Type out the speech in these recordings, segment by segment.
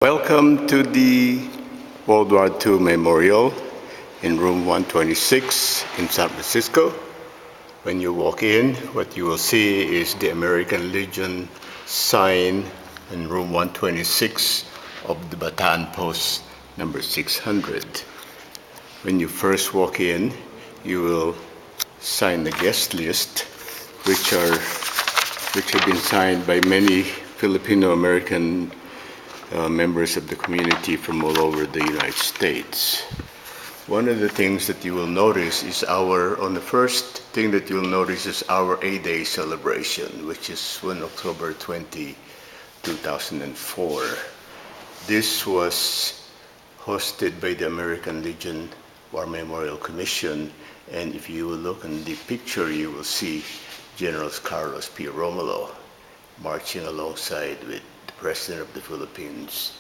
Welcome to the World War II Memorial in room 126 in San Francisco. When you walk in, what you will see is the American Legion sign in room 126 of the Bataan Post number 600. When you first walk in, you will sign the guest list, which have been signed by many Filipino-American members of the community from all over the United States. One of the things that you will notice is the first thing that you'll notice is our A-Day celebration, which is on October 20, 2004. This was hosted by the American Legion War Memorial Commission, and if you will look in the picture, you will see General Carlos P. Romulo marching alongside with the President of the Philippines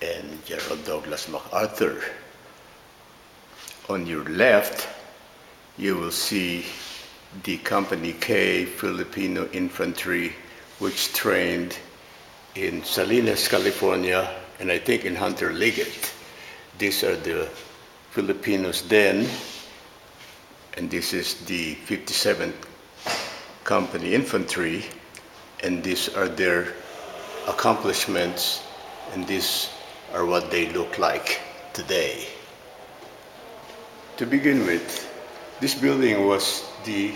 and General Douglas MacArthur. On your left, you will see the Company K Filipino Infantry, which trained in Salinas, California, and I think in Hunter Liggett. These are the Filipinos then, and this is the 57th Company Infantry, and these are their accomplishments, and these are what they look like today. To begin with, this building was the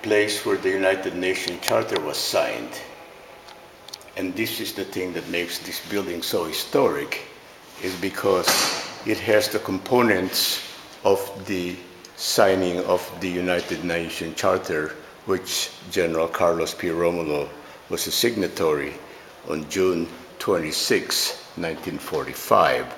place where the United Nations Charter was signed, and this is the thing that makes this building so historic, is because it has the components of the signing of the United Nations Charter, which General Carlos P. Romulo was a signatory on June 26, 1945.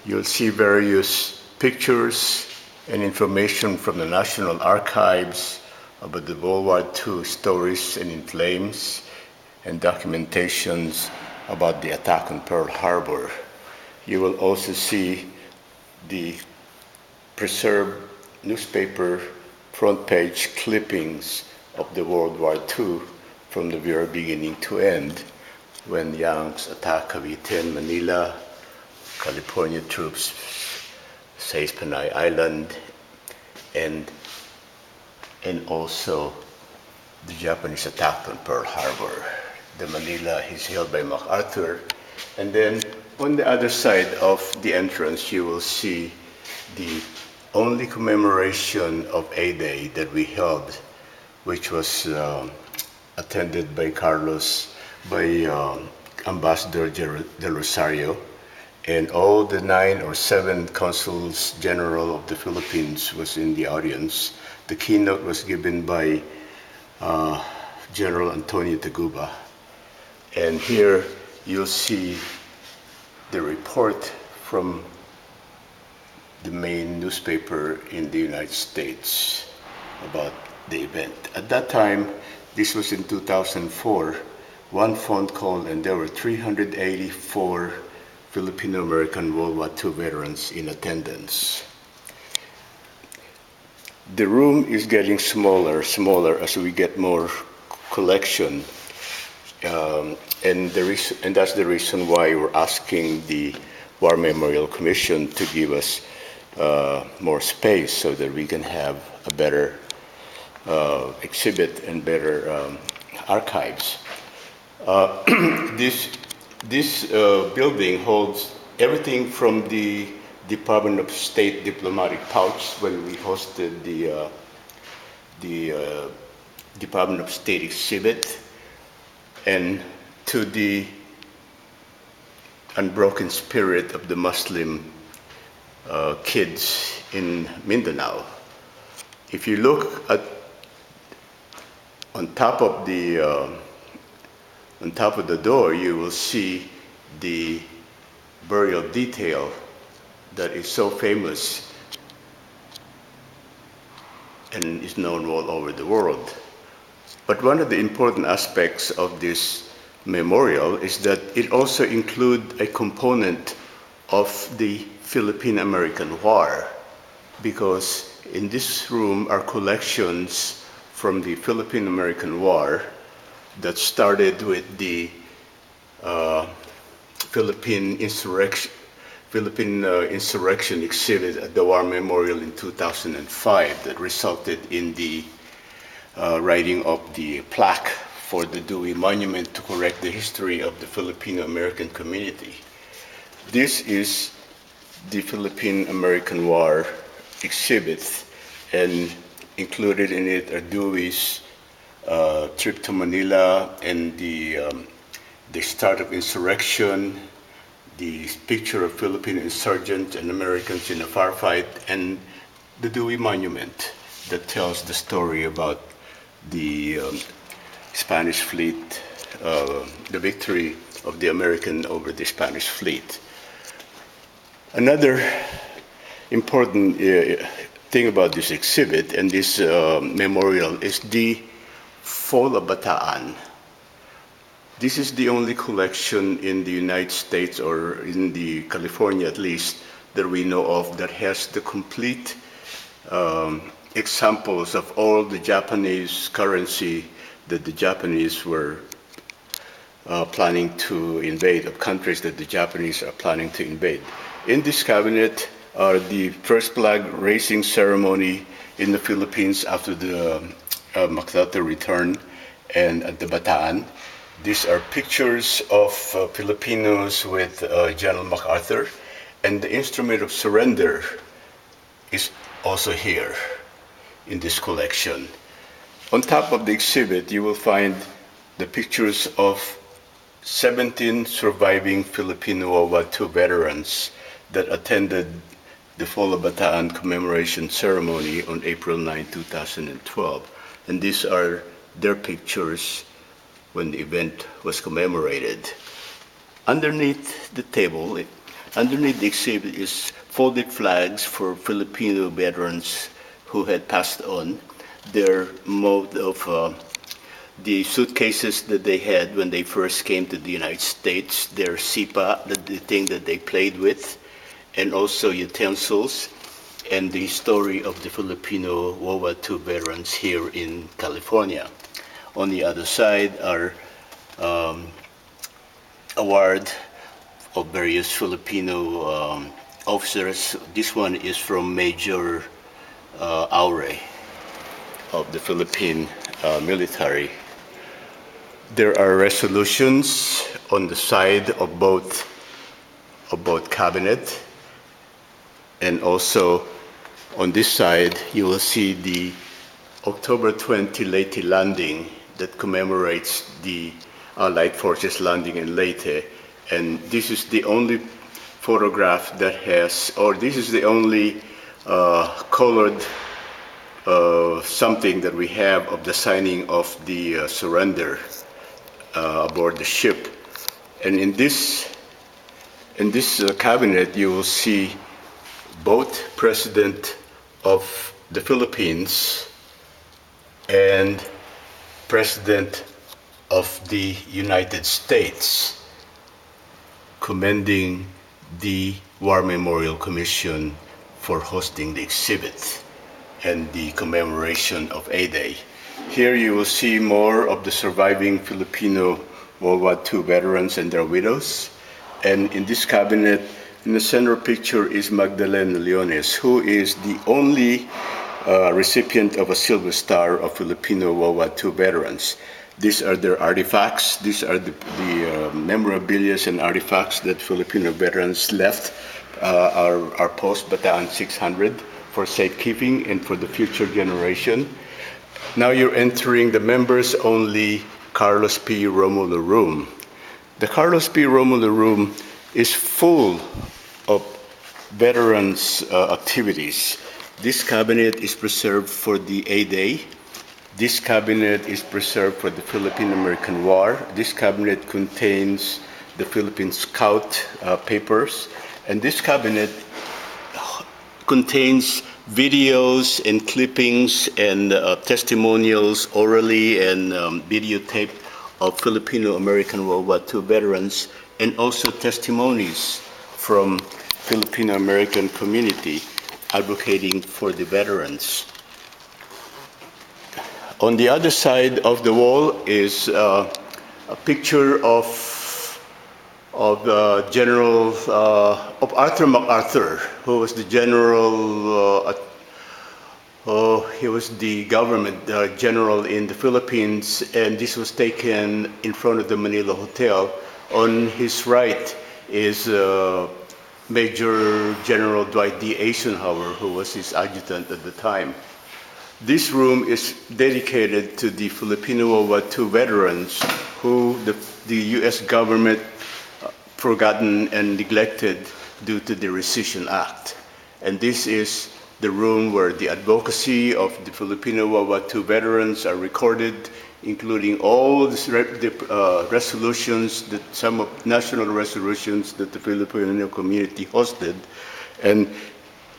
You'll see various pictures and information from the National Archives about the World War II stories and in flames, and documentations about the attack on Pearl Harbor. You will also see the preserved newspaper front page clippings of the World War II from the very beginning to end, when Yang's attack Cavite and Manila, California troops seized Panay Island, and also the Japanese attack on Pearl Harbor. The Manila is held by MacArthur, and then on the other side of the entrance you will see the only commemoration of A-Day that we held, which was attended by Ambassador Del Rosario, and all the 9 or 7 consuls general of the Philippines was in the audience. The keynote was given by General Antonio Taguba, and here you'll see the report from the main newspaper in the United States about the event. At that time, this was in 2004, one phone call and there were 384 Filipino-American World War II veterans in attendance. The room is getting smaller as we get more collection, and that's the reason why we're asking the War Memorial Commission to give us more space so that we can have a better exhibit and better archives. This building holds everything from the Department of State diplomatic pouch when we hosted the Department of State exhibit, and to the unbroken spirit of the Muslim kids in Mindanao. If you look on top of the door, you will see the burial detail that is so famous and is known all over the world. But one of the important aspects of this memorial is that it also includes a component of the Philippine-American War, because in this room are collections from the Philippine-American War that started with the Philippine insurrection exhibit at the War Memorial in 2005 that resulted in the writing of the plaque for the Dewey Monument to correct the history of the Filipino-American community. This is the Philippine-American War exhibit, and included in it are Dewey's trip to Manila and the start of insurrection, the picture of Filipino insurgents and Americans in a firefight, and the Dewey Monument that tells the story about the Spanish fleet, the victory of the American over the Spanish fleet. Another important thing about this exhibit and this memorial is the Fola Bataan. This is the only collection in the United States, or in the California at least, that we know of that has the complete examples of all the Japanese currency that the Japanese were planning to invade, of countries that the Japanese are planning to invade. In this cabinet are the first flag raising ceremony in the Philippines after the MacArthur return and at the Bataan. These are pictures of Filipinos with General MacArthur, and the instrument of surrender is also here in this collection. On top of the exhibit, you will find the pictures of 17 surviving Filipino World War II veterans that attended the Fola Bataan commemoration ceremony on April 9, 2012. And these are their pictures when the event was commemorated. Underneath the table, underneath the exhibit, is folded flags for Filipino veterans who had passed on. Their mode of the suitcases that they had when they first came to the United States, their sipa, the thing that they played with, and also utensils, and the story of the Filipino World War II veterans here in California. On the other side are award of various Filipino officers. This one is from Major Aure of the Philippine military. There are resolutions on the side of both cabinet, and also on this side you will see the October 20 Leyte landing that commemorates the Allied Forces landing in Leyte, and this is the only photograph that has, or this is the only colored something that we have of the signing of the surrender aboard the ship. And in this cabinet you will see both President of the Philippines and President of the United States commending the War Memorial Commission for hosting the exhibit and the commemoration of A-Day. Here you will see more of the surviving Filipino World War II veterans and their widows. And in this cabinet, in the center picture is Magdalena Leones, who is the only recipient of a Silver Star of Filipino World War II veterans. These are their artifacts. These are the memorabilia and artifacts that Filipino veterans left our post Bataan 600 for safekeeping and for the future generation. Now you're entering the members-only Carlos P. Romulo room. The Carlos P. Romulo room is full of veterans' activities. This cabinet is preserved for the A-Day. This cabinet is preserved for the Philippine-American War. This cabinet contains the Philippine Scout papers. And this cabinet contains videos and clippings and testimonials orally and videotape of Filipino-American World War II veterans, and also testimonies from Filipino-American community advocating for the veterans. On the other side of the wall is a picture of of General of Arthur MacArthur, who was the general. He was the government general in the Philippines, and this was taken in front of the Manila Hotel. On his right is Major General Dwight D. Eisenhower, who was his adjutant at the time. This room is dedicated to the Filipino World War II veterans who the U.S. government forgotten and neglected due to the Rescission Act. And this is the room where the advocacy of the Filipino World War II veterans are recorded, including all the resolutions, some of national resolutions that the Filipino community hosted. And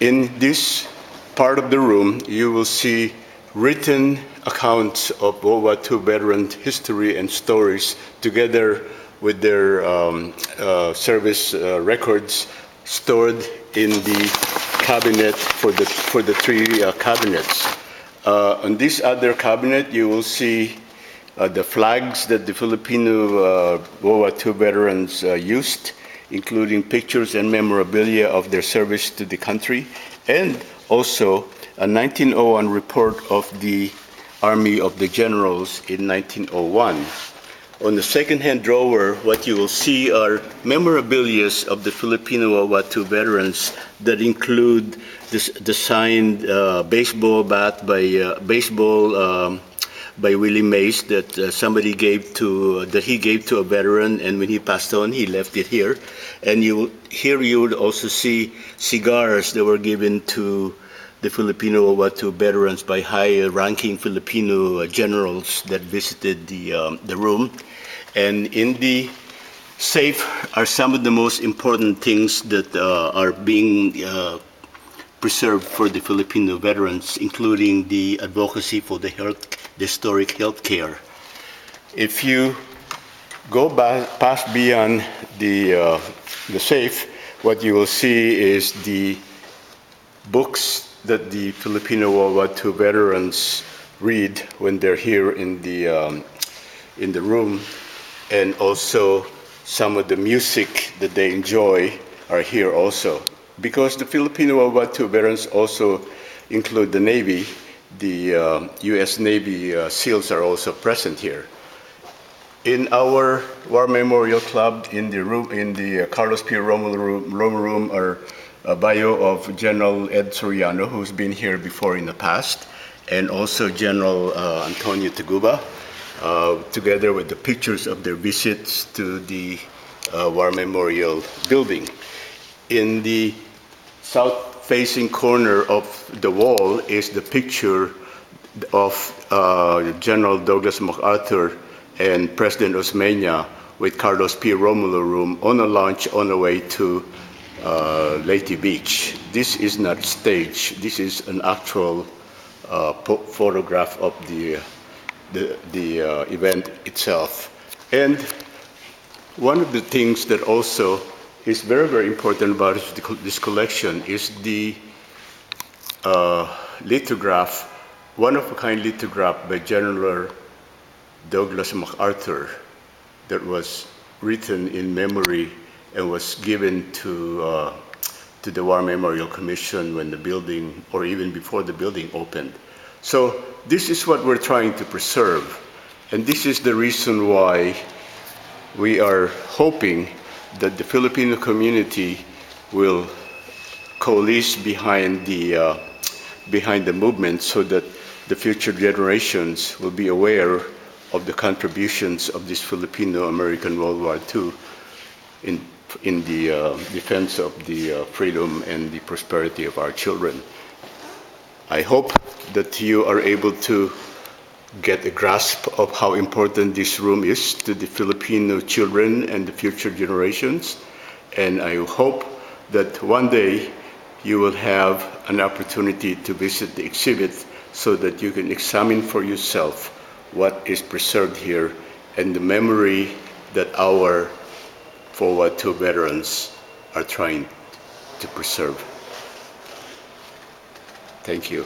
in this part of the room, you will see written accounts of World War II veteran history and stories together with their service records stored in the cabinet for the three cabinets. On this other cabinet, you will see the flags that the Filipino World War II veterans used, including pictures and memorabilia of their service to the country, and also a 1901 report of the Army of the Generals in 1901. On the second-hand drawer, what you will see are memorabilia of the Filipino World War II veterans that include the signed baseball bat by Willie Mays that he gave to a veteran, and when he passed on, he left it here. And here you would also see cigars that were given to the Filipino World War II veterans by high-ranking Filipino generals that visited the room. And in the safe are some of the most important things that are being preserved for the Filipino veterans, including the advocacy for the historic health care. If you go past beyond the safe, what you will see is the books that the Filipino World War II veterans read when they're here in the room, and also some of the music that they enjoy are here also. Because the Filipino World War II veterans also include the Navy, the U.S. Navy SEALs are also present here. In our War Memorial Club, in the Carlos P. Romulo room, are a bio of General Ed Soriano, who's been here before in the past, and also General Antonio Taguba, together with the pictures of their visits to the War Memorial building. In the south-facing corner of the wall is the picture of General Douglas MacArthur and President Osmeña with Carlos P. Romulo room on a launch on the way to Leyte Beach. This is not staged. This is an actual photograph of the event itself. And one of the things that also is very, very important about this collection is the lithograph, one-of-a-kind lithograph by General Douglas MacArthur that was written in memory and was given to the War Memorial Commission when the building, or even before the building opened. So this is what we're trying to preserve, and this is the reason why we are hoping that the Filipino community will coalesce behind the movement so that the future generations will be aware of the contributions of this Filipino-American World War II in the defense of the freedom and the prosperity of our children. I hope that you are able to get a grasp of how important this room is to the Filipino children and the future generations. And I hope that one day you will have an opportunity to visit the exhibit so that you can examine for yourself what is preserved here and the memory that our World War II veterans are trying to preserve. Thank you.